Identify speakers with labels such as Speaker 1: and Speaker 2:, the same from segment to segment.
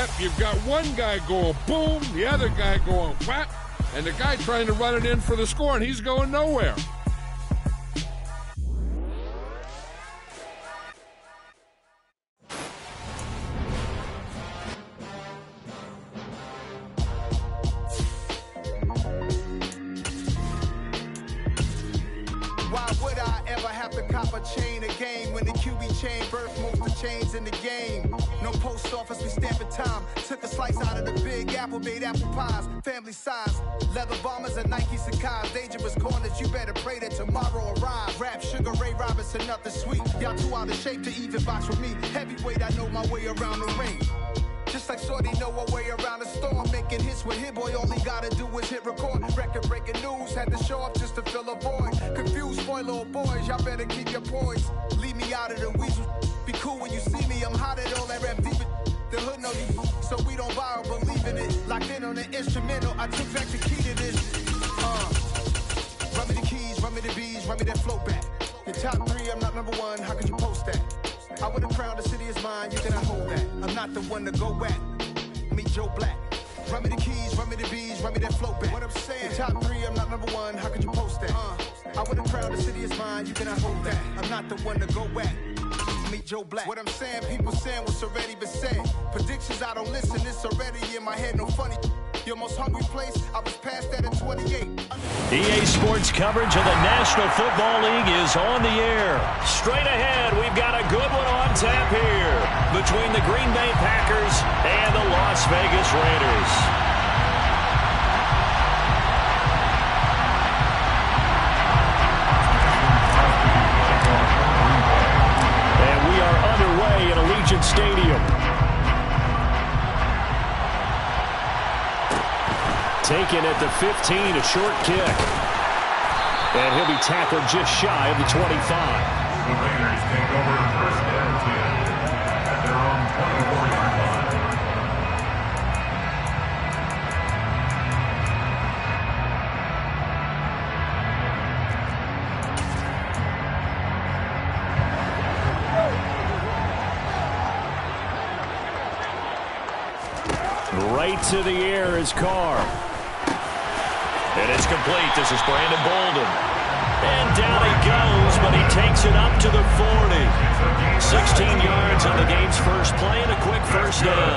Speaker 1: Yep, you've got one guy going boom, the other guy going whap, and the guy trying to run it in for the score, and he's going nowhere.
Speaker 2: Why would I ever have to cop a chain a game when the QB chain birth most of the chains in the game? No post office, we stamping time. Took a slice out of the big apple, made apple pies, family size. Leather bombers and Nike Sacai's. Dangerous corners, you better pray that tomorrow arrives. Rap, Sugar Ray Robinson, nothing sweet. Y'all too out of shape to even box with me. Heavyweight, I know my way around the ring. Just like Shorty know her way around the storm. Making hits with Hit Boy, all he gotta do is hit record. Record-breaking news, had to show up just to fill a void. Confused, spoiler boys, y'all better keep your poise. Leave me out of the weasel. Be cool when you see me, I'm hot at all that rap deep. The hood know you, so we don't borrow, believe in it. Locked in on the instrumental, I took back the key to this. Run me the keys, run me the bees, run me that flow back. Your top three, I'm not number one, how could you post that? I would have crowned the city is mine, you cannot hold that. I'm not the one to go back. Meet Joe Black. Run me the keys, run me the bees, run me that flow back. What I'm saying, top three, I'm not number one, how could you post that? I would have crowned the city is mine, you cannot hold that. I'm not the one to go back. Meet Joe Black. What I'm saying, people saying what's already been said. Predictions, I don't listen, it's already in my head, no funny. Your most hungry place, I was past that at 28.
Speaker 3: EA Sports coverage of the National Football League is on the air. Straight ahead, we've got a good one on tap here between the Green Bay Packers and the Las Vegas Raiders. And we are underway in Allegiant Stadium. Taken at the 15, a short kick. And he'll be tackled just shy of the 25.
Speaker 4: The Raiders take over first and 10 at their own 24-yard line.
Speaker 3: Right to the air is Carr. And it's complete. This is Brandon Bolden. And down he goes, but he takes it up to the 40. 16 yards on the game's first play and a quick first down.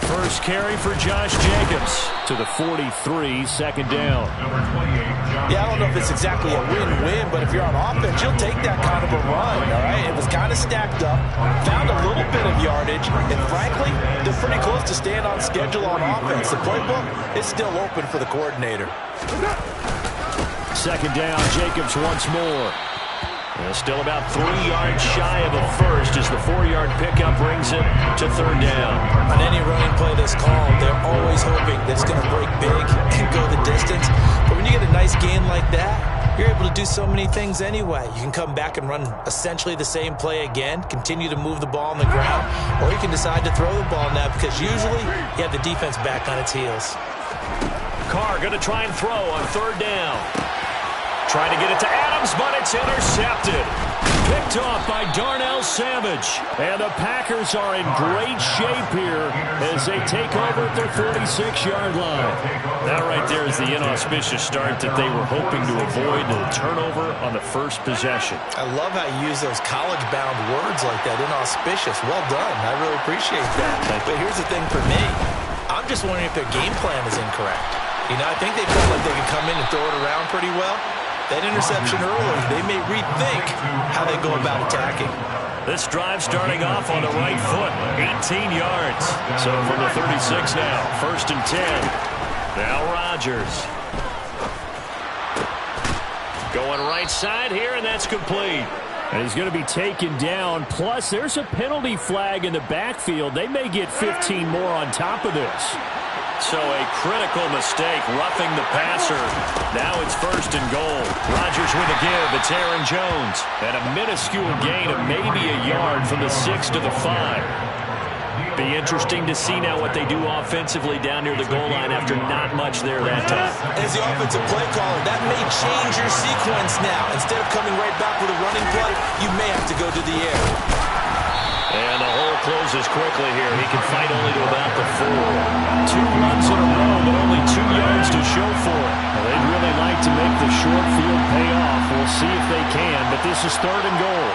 Speaker 3: First carry for Josh Jacobs to the 43, second down.
Speaker 5: Yeah, I don't know if it's exactly a win-win, but if you're on offense, you'll take that kind of a run, all right? It was kind of stacked up, found a little bit of yardage, and frankly, they're pretty close to staying on schedule on offense. The playbook is still open for the coordinator.
Speaker 3: Second down, Jacobs once more. Still about 3 yards shy of a first as the 4-yard pickup brings it to third down.
Speaker 5: On any running play that's called, they're always hoping that it's going to break big and go the distance. But when you get a nice gain like that, you're able to do so many things anyway. You can come back and run essentially the same play again, continue to move the ball on the ground, or you can decide to throw the ball now because usually you have the defense back on its heels.
Speaker 3: Carr going to try and throw on third down. Trying to get it to Adams, but it's intercepted. Picked off by Darnell Savage. And the Packers are in great shape here as they take over at their 46-yard line. That right there is the inauspicious start that they were hoping to avoid, the turnover on the first possession.
Speaker 5: I love how you use those college-bound words like that, inauspicious. Well done. I really appreciate that. But here's the thing for me. I'm just wondering if their game plan is incorrect. You know, I think they felt like they could come in and throw it around pretty well. That interception early, they may rethink how they go about attacking.
Speaker 3: This drive starting off on the right foot, 18 yards. So from the 36 now, first and 10. Now Rodgers. Going right side here, and that's complete. And he's going to be taken down. Plus, there's a penalty flag in the backfield. They may get 15 more on top of this. So a critical mistake, roughing the passer. Now it's first and goal. Rodgers with a give. It's Aaron Jones. And a minuscule gain of maybe a yard from the 6 to the 5. Be interesting to see now what they do offensively down near the goal line after not much there that time.
Speaker 5: As the offensive play caller, that may change your sequence now. Instead of coming right back with a running play, you may have to go to the air.
Speaker 3: And the hole closes quickly here. He can fight only to about the 4. 2 runs in a row, but only 2 yards to show for it. Well, they'd really like to make the short field pay off. We'll see if they can, but this is 3rd and goal.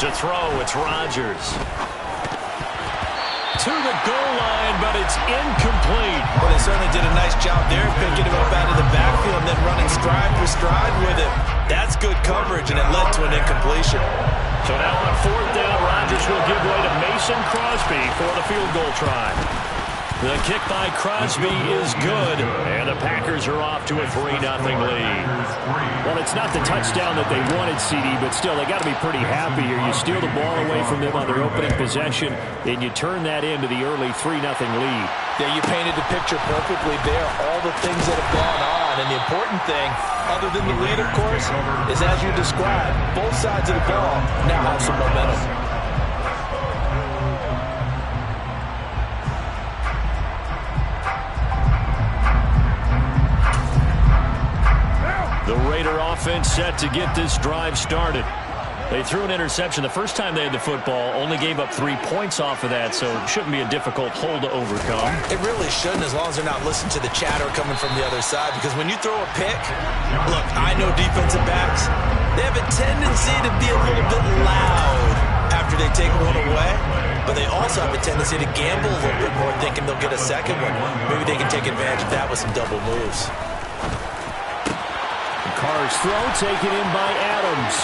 Speaker 3: To throw, it's Rodgers. To the goal line, but it's incomplete.
Speaker 5: Well, they certainly did a nice job there, picking him up out of the backfield and then running stride for stride with him. That's good coverage, and it led to an incompletion.
Speaker 3: So now on 4th down, Rodgers will give way to Mason Crosby for the field goal try. The kick by Crosby is good, and the Packers are off to a 3-0 lead. Well, it's not the touchdown that they wanted, CD, but still, they got to be pretty happy here. You steal the ball away from them on their opening possession, and you turn that into the early 3-0 lead.
Speaker 5: Yeah, you painted the picture perfectly there, all the things that have gone on, and the important thing, other than the lead, of course, is as you described, both sides of the ball now have some momentum.
Speaker 3: The Raider offense set to get this drive started. They threw an interception the first time they had the football, only gave up 3 points off of that, so it shouldn't be a difficult hole to overcome.
Speaker 5: It really shouldn't, as long as they're not listening to the chatter coming from the other side, because when you throw a pick, look, I know defensive backs, they have a tendency to be a little bit loud after they take one away, but they also have a tendency to gamble a little bit more, thinking they'll get a second one. Maybe they can take advantage of that with some double moves.
Speaker 3: Carr's throw taken in by Adams.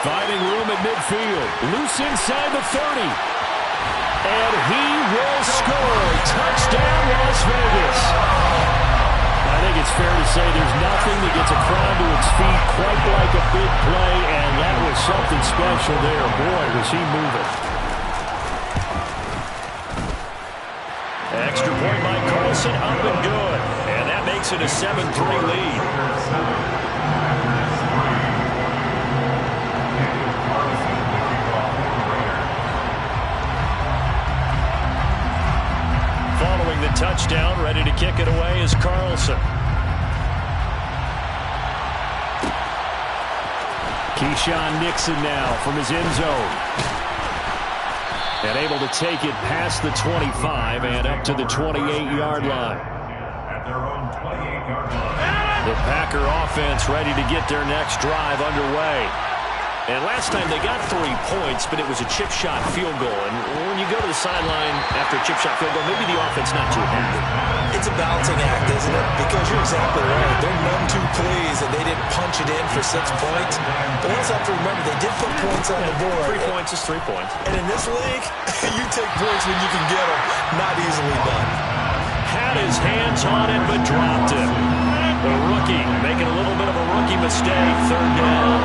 Speaker 3: Finding room at midfield. Loose inside the 30. And he will score. Touchdown, Las Vegas. I think it's fair to say there's nothing that gets a crowd to its feet quite like a big play, and that was something special there. Boy, was he moving. Extra point by Carlson, up and good. And that makes it a 7-3 lead. Following the touchdown, ready to kick it away is Carlson. Keyshawn Nixon now from his end zone. And able to take it past the 25 and up to the 28-yard line. The Packer offense ready to get their next drive underway. And last time they got 3 points, but it was a chip shot field goal. And when you go to the sideline after a chip shot field goal, maybe the offense not too happy.
Speaker 5: It's a balancing act, isn't it? Because you're exactly right. They're none too pleased, and they didn't punch it in for 6 points. But we also have to remember they did put points on the board.
Speaker 3: 3 points is 3 points.
Speaker 5: And in this league, you take points when you can get them. Not easily done.
Speaker 3: Had his hands on it, but dropped it. The rookie making a little bit of a rookie mistake. 3rd down.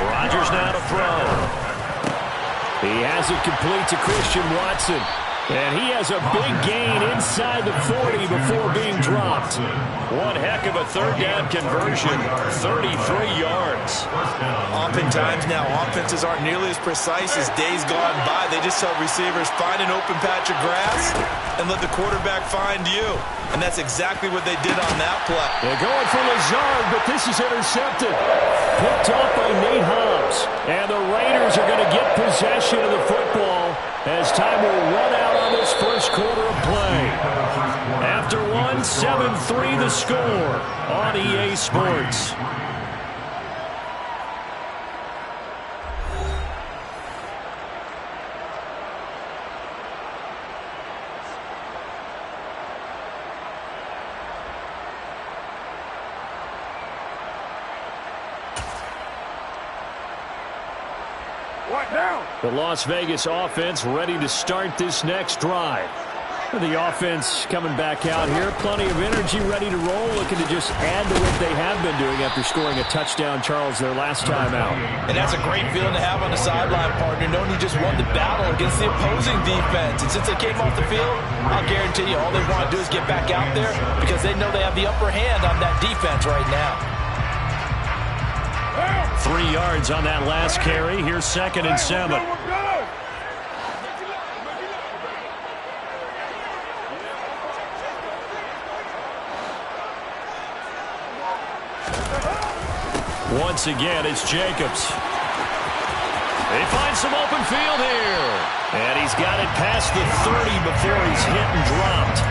Speaker 3: Rodgers now to throw. He has it complete to Christian Watson. And he has a big gain inside the 40 before being dropped. One heck of a 3rd down conversion. 33 yards.
Speaker 5: Oftentimes now, offenses aren't nearly as precise as days gone by. They just tell receivers, find an open patch of grass and let the quarterback find you. And that's exactly what they did on that play.
Speaker 3: They're going for Lazard, but this is intercepted. Picked off by Nate Hobbs. And the Raiders are going to get possession of the football as time will run out on this first quarter of play. After 7-3 the score on EA Sports. The Las Vegas offense ready to start this next drive. The offense coming back out here. Plenty of energy, ready to roll, looking to just add to what they have been doing after scoring a touchdown, Charles, their last time out.
Speaker 5: And that's a great feeling to have on the sideline, partner, knowing you just won the battle against the opposing defense. And since they came off the field, I'll guarantee you all they want to do is get back out there because they know they have the upper hand on that defense right now.
Speaker 3: 3 yards on that last carry. Here's 2nd and 7. Once again, it's Jacobs. He finds some open field here. And he's got it past the 30 before he's hit and dropped.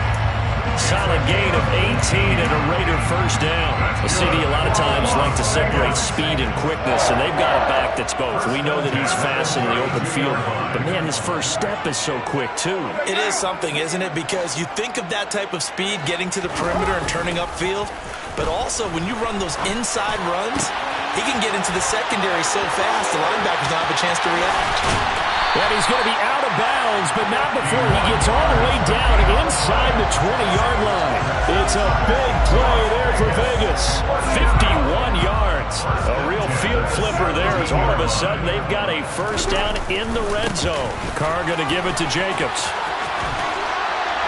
Speaker 3: Solid gain of 18 and a Raider first down. The CD a lot of times like to separate speed and quickness, and they've got a back that's both. We know that he's fast in the open field, but man, his first step is so quick too.
Speaker 5: It is something, isn't it? Because you think of that type of speed getting to the perimeter and turning upfield, but also when you run those inside runs, he can get into the secondary so fast the linebackers don't have a chance to react.
Speaker 3: And he's going to be out of bounds, but not before he gets all the way down inside the 20-yard line. It's a big play there for Vegas. 51 yards. A real field flipper there as all of a sudden they've got a first down in the red zone. Carr going to give it to Jacobs.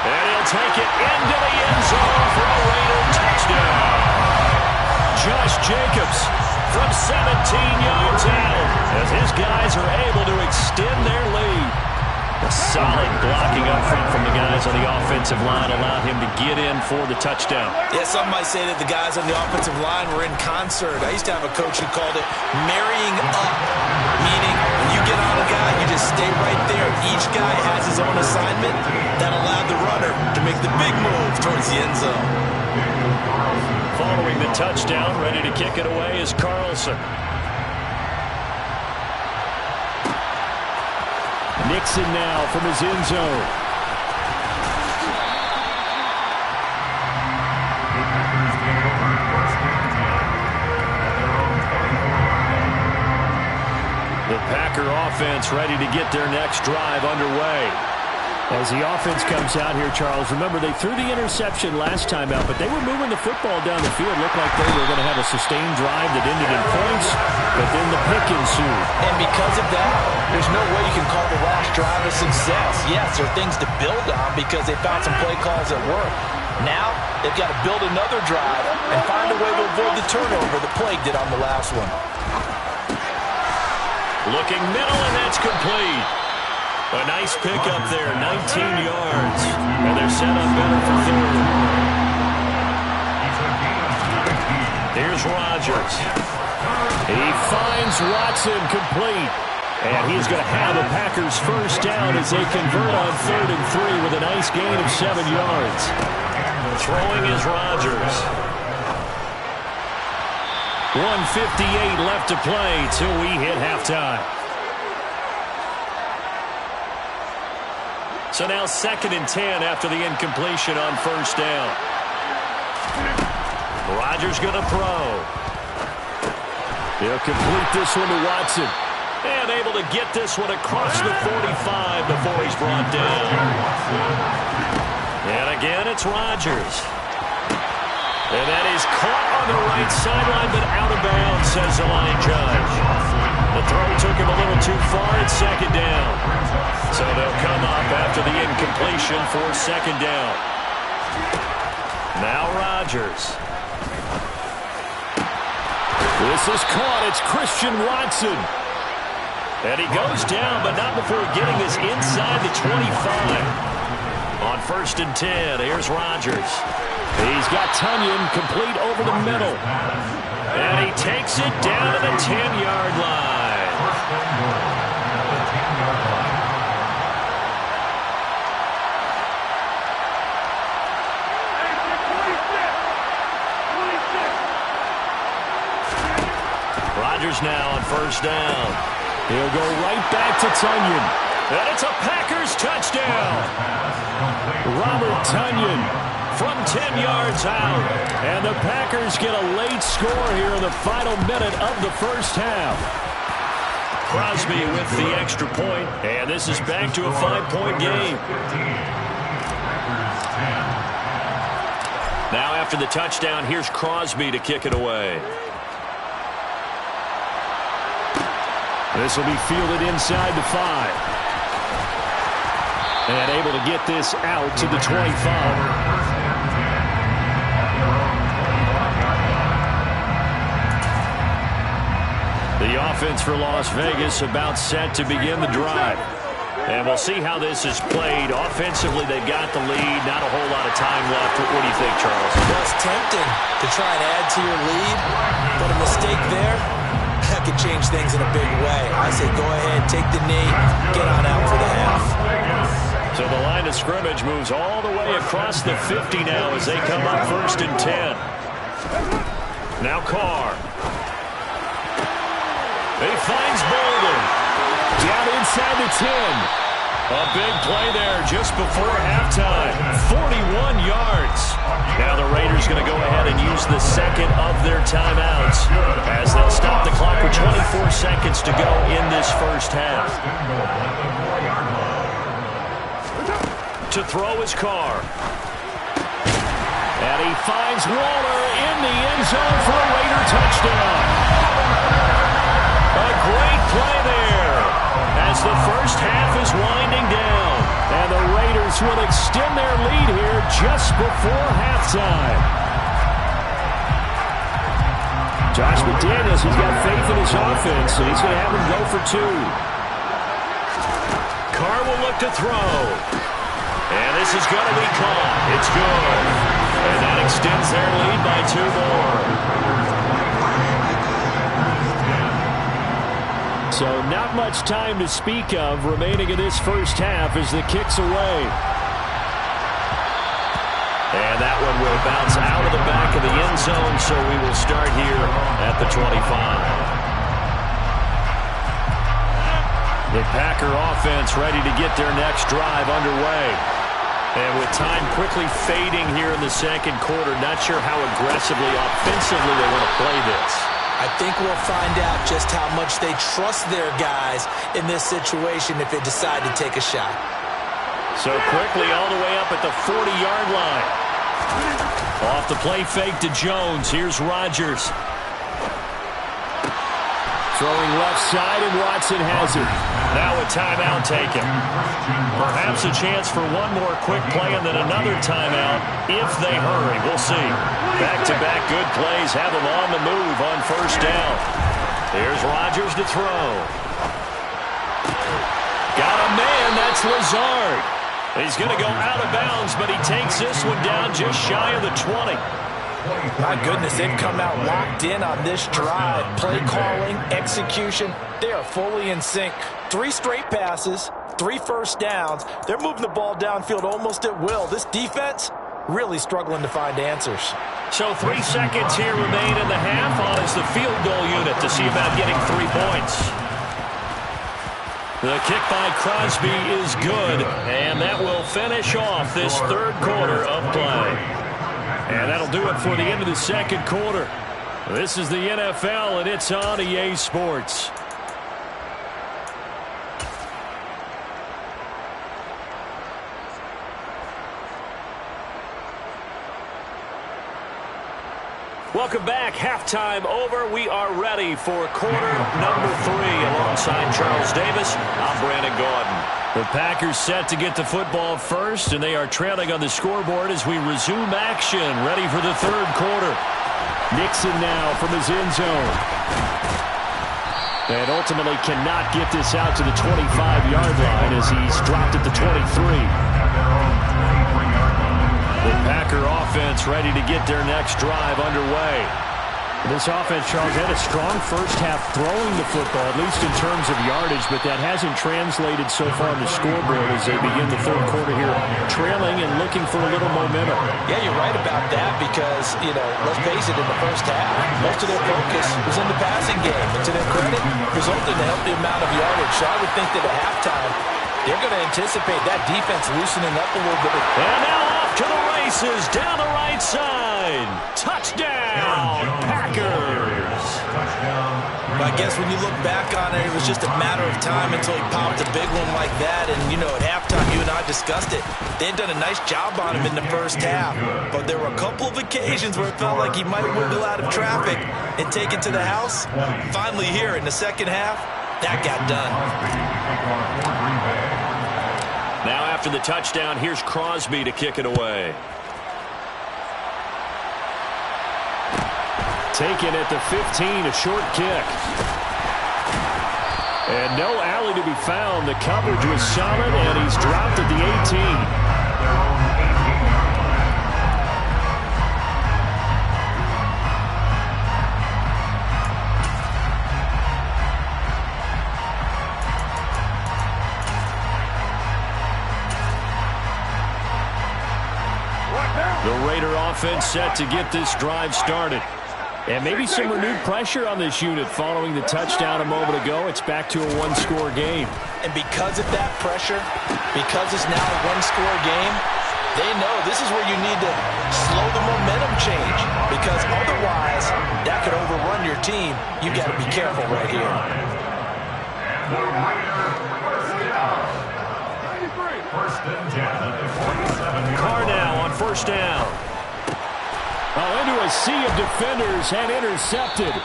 Speaker 3: And he'll take it into the end zone for a Raider touchdown. Josh Jacobs from 17 yards out as his guys are able to extend their lead. A solid blocking up front from the guys on the offensive line allowed him to get in for the touchdown.
Speaker 5: Yeah, some might say that the guys on the offensive line were in concert. I used to have a coach who called it marrying up, meaning when you get on a guy, you just stay right there. Each guy has his own assignment that allowed the runner to make the big move towards the end zone.
Speaker 3: Following the touchdown, ready to kick it away is Carlson. Nixon now from his end zone. The Packer offense ready to get their next drive underway. As the offense comes out here, Charles, remember they threw the interception last time out, but they were moving the football down the field. Looked like they were going to have a sustained drive that ended in points, but then the pick ensued.
Speaker 5: And because of that, there's no way you can call the last drive a success. Yes, there are things to build on because they found some play calls that work. Now, they've got to build another drive and find a way to avoid the turnover the Plague did on the last one.
Speaker 3: Looking middle, and that's complete. A nice pick up there, 19 yards. And they're set up better for third. Here's Rodgers. He finds Watson complete. And he's going to have a Packers first down as they convert on 3rd and 3 with a nice gain of 7 yards. Throwing is Rodgers. 1:58 left to play till we hit halftime. So now 2nd and 10 after the incompletion on first down. Rodgers going to throw. He'll complete this one to Watson. And able to get this one across the 45 before he's brought down. And again, it's Rodgers. And that is caught on the right sideline, but out of bounds, says the line judge. The throw took him a little too far. It's 2nd down. So they'll come up after the incompletion for 2nd down. Now Rodgers. This is caught. It's Christian Watson. And he goes down, but not before getting this inside the 25. On 1st and 10, here's Rodgers. He's got Tunyon complete over the middle. And he takes it down to the 10-yard line. Rodgers now on 1st down. He'll go right back to Tunyon. And it's a Packers touchdown. Robert Tunyon from 10 yards out. And the Packers get a late score here in the final minute of the first half. Crosby with the extra point. And this is back to a 5-point game. Now after the touchdown, here's Crosby to kick it away. This will be fielded inside the 5. And able to get this out to the 25. The offense for Las Vegas about set to begin the drive. And we'll see how this is played. Offensively, they've got the lead. Not a whole lot of time left. What do you think, Charles?
Speaker 5: Well, it's tempting to try and add to your lead, but a mistake there, that could change things in a big way. I say go ahead, take the knee, get on out for the half.
Speaker 3: So the line of scrimmage moves all the way across the 50 now as they come up 1st and 10. Now Carr. He finds Bolden. Down inside the 10. A big play there just before halftime. 41 yards. Now the Raiders going to go ahead and use the second of their timeouts as they'll stop the clock with 24 seconds to go in this first half. To throw his Carr. And he finds Waller in the end zone for a Raider touchdown. A great play there as the first half is winding down. And the Raiders will extend their lead here just before halftime. Josh McDaniels, he's got faith in his offense, and he's going to have him go for 2. Carr will look to throw. And this is going to be caught. It's good. And that extends their lead by 2 more. So not much time to speak of remaining in this first half as the kick's away. And that one will bounce out of the back of the end zone, so we will start here at the 25. The Packer offense ready to get their next drive underway. And with time quickly fading here in the second quarter, not sure how aggressively, offensively they want to play this.
Speaker 5: I think we'll find out just how much they trust their guys in this situation if they decide to take a shot.
Speaker 3: So quickly all the way up at the 40-yard line. Off the play fake to Jones. Here's Rodgers. Throwing left side, and Watson has it. Now a timeout taken. Perhaps a chance for one more quick play and then another timeout if they hurry. We'll see. Back-to-back good plays have them on the move on first down. Here's Rodgers to throw. Got a man. That's Lazard. He's going to go out of bounds, but he takes this one down just shy of the 20.
Speaker 5: My goodness, they've come out locked in on this drive. Play calling, execution, they are fully in sync. 3 straight passes, 3 first downs. They're moving the ball downfield almost at will. This defense really struggling to find answers.
Speaker 3: So 3 seconds here remain in the half on as the field goal unit to see about getting 3 points. The kick by Crosby is good, and that will finish off this third quarter of play. And that'll do it for the end of the second quarter. This is the NFL, and it's on EA Sports. Welcome back. Halftime over. We are ready for quarter number 3. Alongside Charles Davis, I'm Brandon Gaudin. The Packers set to get the football first, and they are trailing on the scoreboard as we resume action, ready for the third quarter. Nixon now from his end zone. And ultimately cannot get this out to the 25-yard line as he's dropped at the 23. The Packer offense ready to get their next drive underway. This offense, Charles, had a strong first half throwing the football, at least in terms of yardage, but that hasn't translated so far on the scoreboard as they begin the third quarter here, trailing and looking for a little momentum.
Speaker 5: Yeah, you're right about that because, let's face it, in the first half, most of their focus was in the passing game. And to their credit, resulted in a healthy amount of yardage. So I would think that at halftime, they're going to anticipate that defense loosening up a little bit.
Speaker 3: And now off to the races, down the right side. Touchdown, Packers.
Speaker 5: I guess when you look back on it, it was just a matter of time until he popped a big one like that. And, at halftime, you and I discussed it. They had done a nice job on him in the first half. But there were a couple of occasions where it felt like he might wiggle out of traffic and take it to the house. Finally here in the second half, that got done.
Speaker 3: Now after the touchdown, here's Crosby to kick it away. Taken at the 15, a short kick. And no alley to be found. The coverage was solid, and he's dropped at the 18. The Raider offense set to get this drive started. And maybe some renewed pressure on this unit following the touchdown a moment ago. It's back to a one-score game.
Speaker 5: And because of that pressure, because it's now a one-score game, they know this is where you need to slow the momentum change. Because otherwise, that could overrun your team. You got to be careful right here.
Speaker 3: Carr now on first down. Oh, into a sea of defenders and intercepted.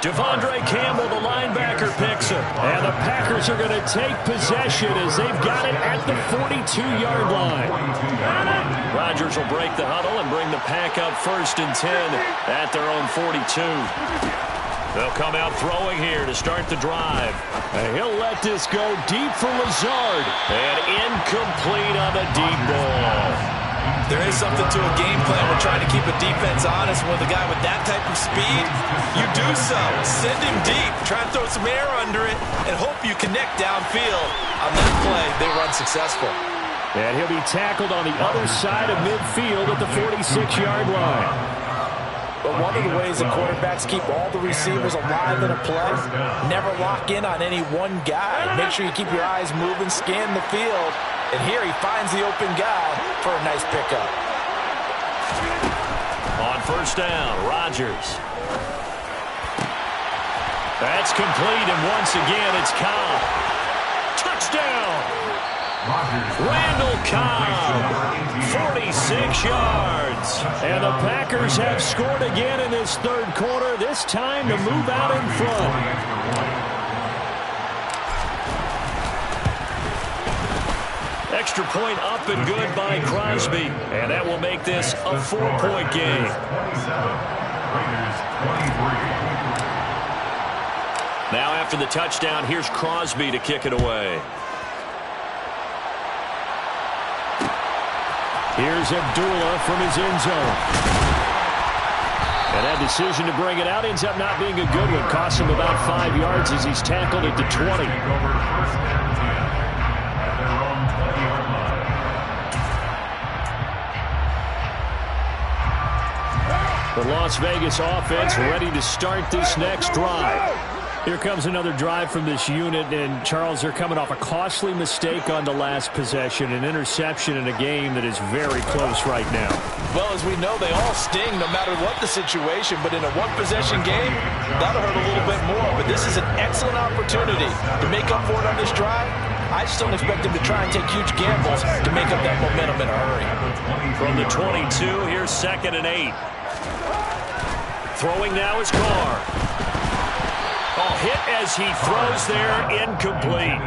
Speaker 3: Devondre Campbell, the linebacker, picks him. And the Packers are going to take possession as they've got it at the 42-yard line. Rodgers will break the huddle and bring the Pack up 1st and 10 at their own 42. They'll come out throwing here to start the drive. And he'll let this go deep for Lazard. And incomplete on the deep ball.
Speaker 5: There is something to a game plan when trying to keep a defense honest. With a guy with that type of speed, you do so. Send him deep. Try and throw some air under it and hope you connect downfield. On that play, they were unsuccessful.
Speaker 3: And he'll be tackled on the other side of midfield at the 46-yard line.
Speaker 5: But one of the ways that quarterbacks keep all the receivers alive in a play, never lock in on any one guy. Make sure you keep your eyes moving, scan the field. And here he finds the open guy for a nice pickup.
Speaker 3: On first down, Rodgers. That's complete, and once again, it's Cobb. Touchdown! Randall Cobb, 46 yards. And the Packers have scored again in this third quarter, this time to move out in front. Extra point up and good by Crosby. And that will make this a 4-point game. Now after the touchdown, here's Crosby to kick it away. Here's Abdullah from his end zone. And that decision to bring it out ends up not being a good one. Costs him about 5 yards as he's tackled at the 20. The Las Vegas offense ready to start this next drive. Here comes another drive from this unit, and Charles, they're coming off a costly mistake on the last possession, an interception in a game that is very close right now.
Speaker 5: Well, as we know, they all sting no matter what the situation, but in a one-possession game, that'll hurt a little bit more. But this is an excellent opportunity to make up for it on this drive. I just don't expect them to try and take huge gambles to make up that momentum in a hurry.
Speaker 3: From the 22, here's 2nd and 8. Throwing now is Carr. Hit as he throws there, incomplete.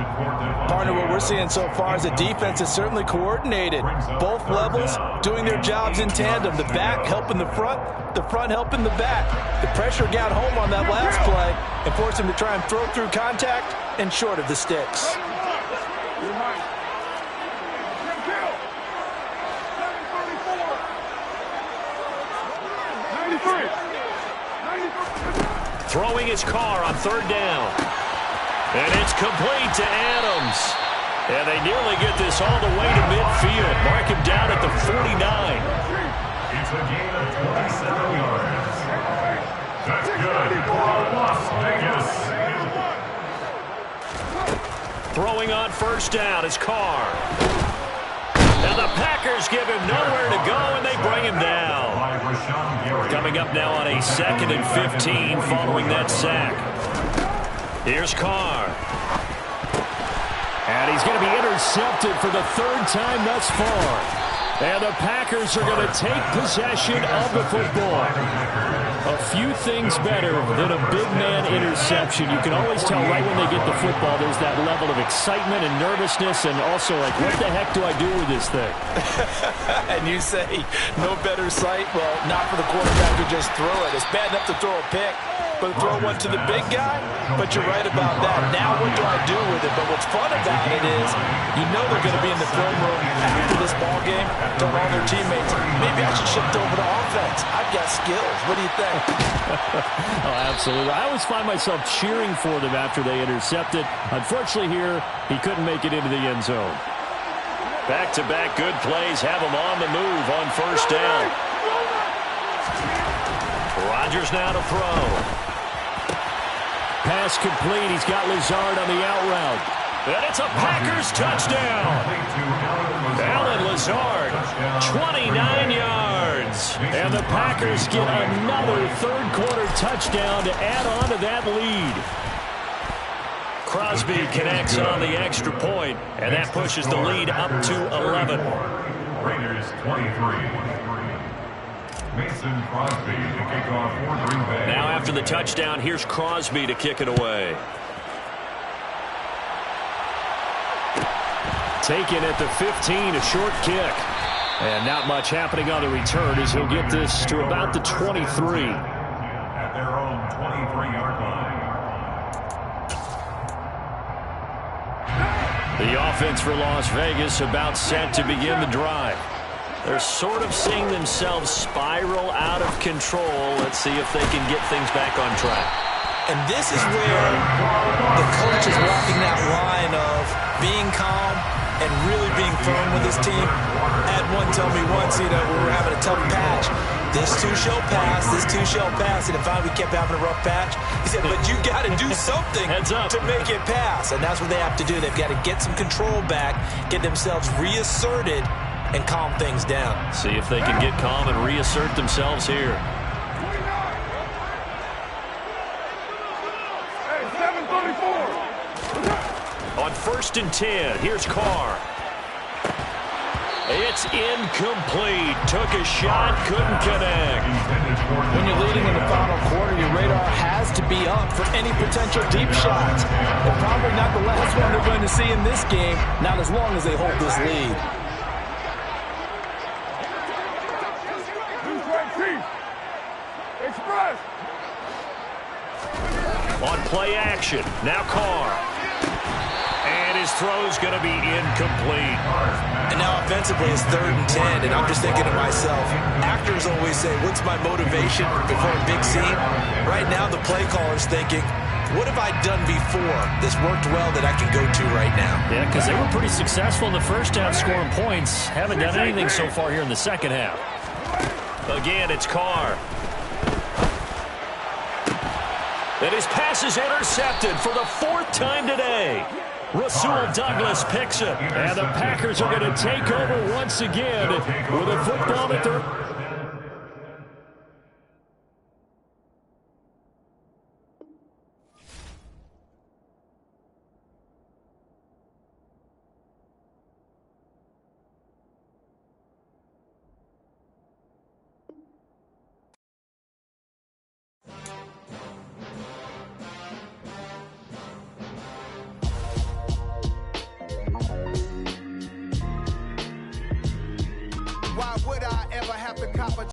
Speaker 5: Partner, what we're seeing so far is the defense is certainly coordinated. Both levels doing their jobs in tandem. The back helping the front helping the back. The pressure got home on that last play and forced him to try and throw through contact and short of the sticks.
Speaker 3: Throwing his Carr on 3rd down. And it's complete to Adams. And they nearly get this all the way to midfield. Mark him down at the 49.
Speaker 4: It's a gain of 27 yards. That's good for Las Vegas.
Speaker 3: Throwing on 1st down is Carr. And the Packers give him nowhere to go, and they bring him down. Coming up now on a 2nd and 15 following that sack. Here's Carr. And he's going to be intercepted for the 3rd time thus far. And the Packers are going to take possession of the football. A few things better than a big man interception. You can always tell right when they get the football, there's that level of excitement and nervousness, and also like, what the heck do I do with this thing?
Speaker 5: And you say, no better sight? Well, not for the quarterback to just throw it. It's bad enough to throw a pick, or throw one to the big guy, but you're right about that. Now what do I do with it? But what's fun about it is you know they're going to be in the film room after this ball game, telling all their teammates, maybe I should shift over to offense. I've got skills. What do you think?
Speaker 3: Oh, absolutely. I always find myself cheering for them after they intercepted. Unfortunately here, he couldn't make it into the end zone. Back-to-back good plays have him on the move on first down. Rodgers now to throw. Pass complete. He's got Lazard on the out route. And it's a Packers touchdown. Alan Lazard, 29 yards. And the Packers get another third-quarter touchdown to add on to that lead. Crosby connects on the extra point, and that pushes the lead up to 11.
Speaker 4: Raiders 23. Mason Crosby to kick off for Green Bay.
Speaker 3: Now after the touchdown, here's Crosby to kick it away. Taken at the 15, a short kick. And not much happening on the return as he'll get this to about the 23.
Speaker 4: At their own 23-yard line.
Speaker 3: The offense for Las Vegas about set to begin the drive. They're sort of seeing themselves spiral out of control. Let's see if they can get things back on track.
Speaker 5: And this is where the coach is walking that line of being calm and really being firm with his team. I had one tell me once, we were having a tough patch. This too shall pass, this too shall pass. And if we kept having a rough patch, he said, but you got to do something to make it pass. And that's what they have to do. They've got to get some control back, get themselves reasserted, and calm things down.
Speaker 3: See if they can get calm and reassert themselves here.
Speaker 1: Hey, 734.
Speaker 3: On 1st and 10, here's Carr. It's incomplete. Took a shot, couldn't connect.
Speaker 5: When you're leading in the final quarter, your radar has to be up for any potential deep shots. And probably not the last one they're going to see in this game, not as long as they hold this lead.
Speaker 1: Express.
Speaker 3: On play action, now Carr. And his throw's going to be incomplete.
Speaker 5: And now offensively it's 3rd and 10, and I'm just thinking to myself, actors always say, what's my motivation before a big scene? Right now the play caller's thinking, what have I done before that's worked well that I can go to right now?
Speaker 3: Yeah, because they were pretty successful in the first half scoring points. Haven't done anything so far here in the second half. Again, it's Carr. And his pass is intercepted for the 4th time today. Rasul Douglas picks it. And the Packers are going to take over once again with a football at their